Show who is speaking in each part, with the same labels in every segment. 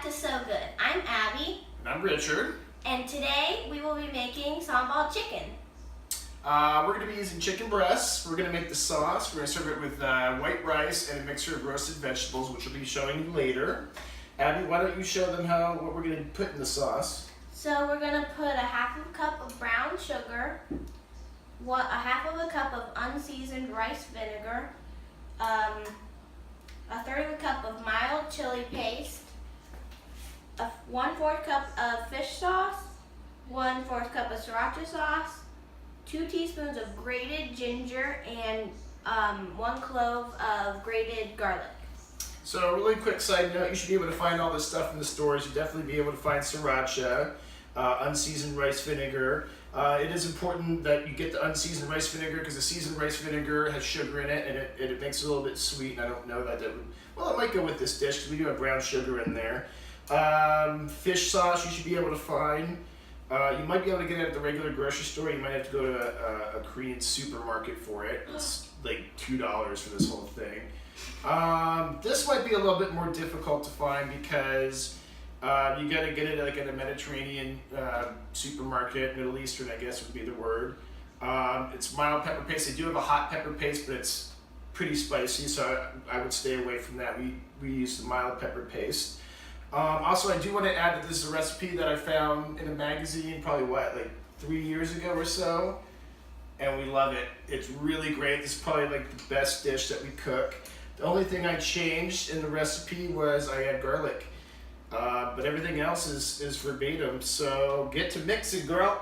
Speaker 1: back to So Good. I'm Abby.
Speaker 2: And I'm Richard.
Speaker 1: And today we will be making sambal chicken.
Speaker 2: We're going to be using chicken breasts. We're going to make the sauce. We're going to serve it with white rice and a mixture of roasted vegetables, which we'll be showing you later. Abby, why don't you show them what we're going to put in the sauce?
Speaker 1: So we're going to put a half of a cup of brown sugar, a half of a cup of unseasoned rice vinegar, a third of a cup of mild chili paste, a 1/4 cup of fish sauce, 1/4 cup of sriracha sauce, 2 teaspoons of grated ginger, and 1 clove of grated garlic.
Speaker 2: So a really quick side note, you should be able to find all this stuff in the stores. You'll definitely be able to find sriracha, unseasoned rice vinegar. It is important that you get the unseasoned rice vinegar because the seasoned rice vinegar has sugar in it and it makes it a little bit sweet, and I don't know that would, well, it might go with this dish because we do have brown sugar in there. Fish sauce you should be able to find. You might be able to get it at the regular grocery store. You might have to go to a Korean supermarket for it. It's like $2 for this whole thing. This might be a little bit more difficult to find because you got to get it like at a Mediterranean supermarket. Middle Eastern, I guess would be the word. It's mild pepper paste. They do have a hot pepper paste, but it's pretty spicy, so I would stay away from that. We use the mild pepper paste. Also, I do want to add that this is a recipe that I found in a magazine probably, like 3 years ago or so, and we love it. It's really great. This is probably like the best dish that we cook. The only thing I changed in the recipe was I add garlic, but everything else is verbatim, so get to mixing, girl.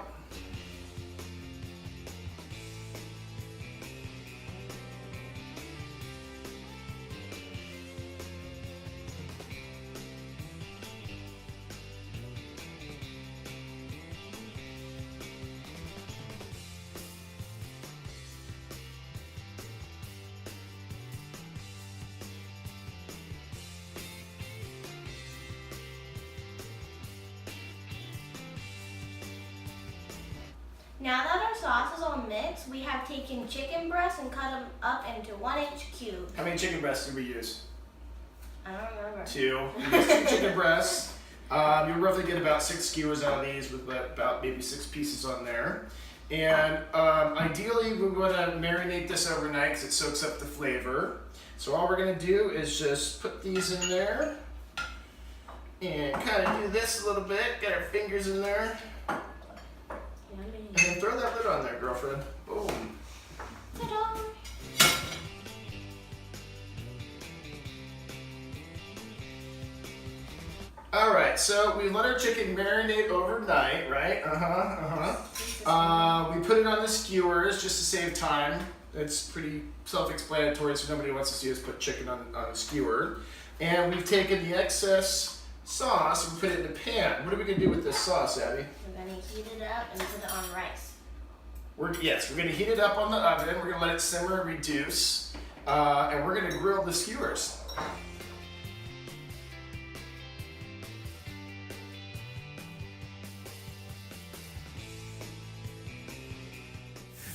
Speaker 1: Now that our sauce is all mixed, we have taken chicken breasts and cut them up into 1-inch cubes.
Speaker 2: How many chicken breasts did we use?
Speaker 1: I don't remember.
Speaker 2: 2. We used 2 chicken breasts. You'll roughly get about 6 skewers out of these with about maybe 6 pieces on there. And ideally, we're going to marinate this overnight because it soaks up the flavor. So all we're going to do is just put these in there and kind of do this a little bit. Get our fingers in there. And then throw that lid on there, girlfriend. Boom.
Speaker 1: Ta-da!
Speaker 2: All right, so we let our chicken marinate overnight, right? We put it on the skewers just to save time. It's pretty self-explanatory, so nobody wants to see us put chicken on a skewer. And we've taken the excess sauce and put it in the pan. What are we gonna do with this sauce, Abby?
Speaker 1: We're gonna heat it up and put it on rice.
Speaker 2: We're gonna heat it up on the oven. We're gonna let it simmer and reduce, and we're gonna grill the skewers.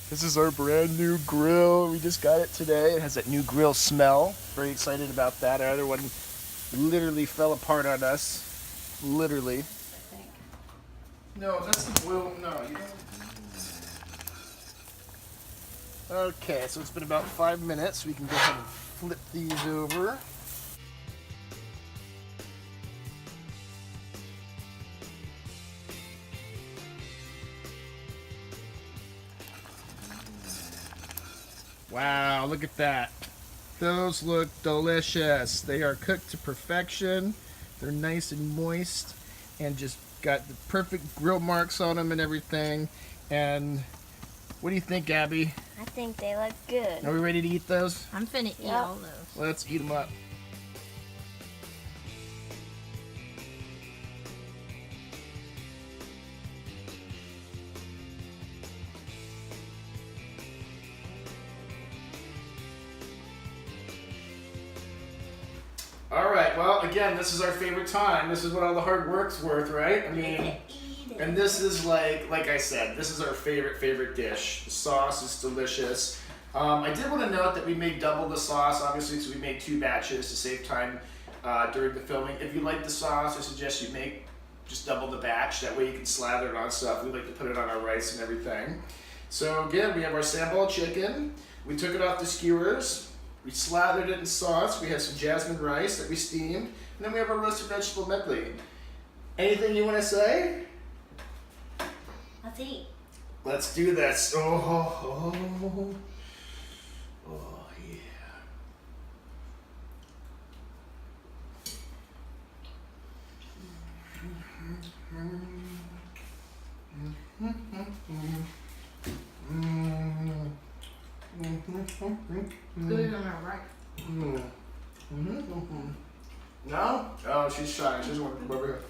Speaker 2: This is our brand new grill. We just got it today. It has that new grill smell. Very excited about that. Our other one literally fell apart on us. Literally.
Speaker 1: I think.
Speaker 2: No, that's the boil. No. Okay, so it's been about 5 minutes. We can go ahead and flip these over. Wow, look at that. Those look delicious. They are cooked to perfection. They're nice and moist and just got the perfect grill marks on them and everything. And what do you think, Abby?
Speaker 1: I think they look good.
Speaker 2: Are we ready to eat those?
Speaker 3: I'm finna eat all those.
Speaker 2: Let's eat them up. All right, well, again, this is our favorite time. This is what all the hard work's worth, right? I mean, and this is like I said, this is our favorite dish. The sauce is delicious. I did want to note that we made double the sauce, obviously, so we made 2 batches to save time during the filming. If you like the sauce, I suggest you make just double the batch. That way you can slather it on stuff. We like to put it on our rice and everything. So again, we have our sambal chicken. We took it off the skewers. We slathered it in sauce. We have some jasmine rice that we steamed. And then we have our roasted vegetable medley. Anything you want to say?
Speaker 1: Let's eat.
Speaker 2: Let's do this. Oh, yeah.
Speaker 1: Good on our right.
Speaker 2: No? Oh, she's shy. She doesn't want to come over here.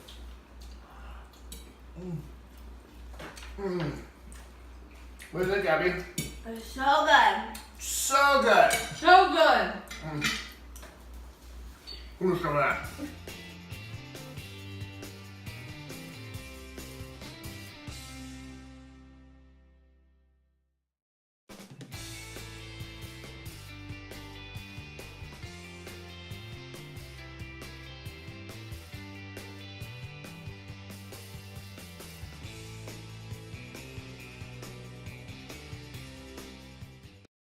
Speaker 2: What do you think, Abby?
Speaker 1: It's so good.
Speaker 2: So good.
Speaker 1: So good.
Speaker 2: Who's coming at?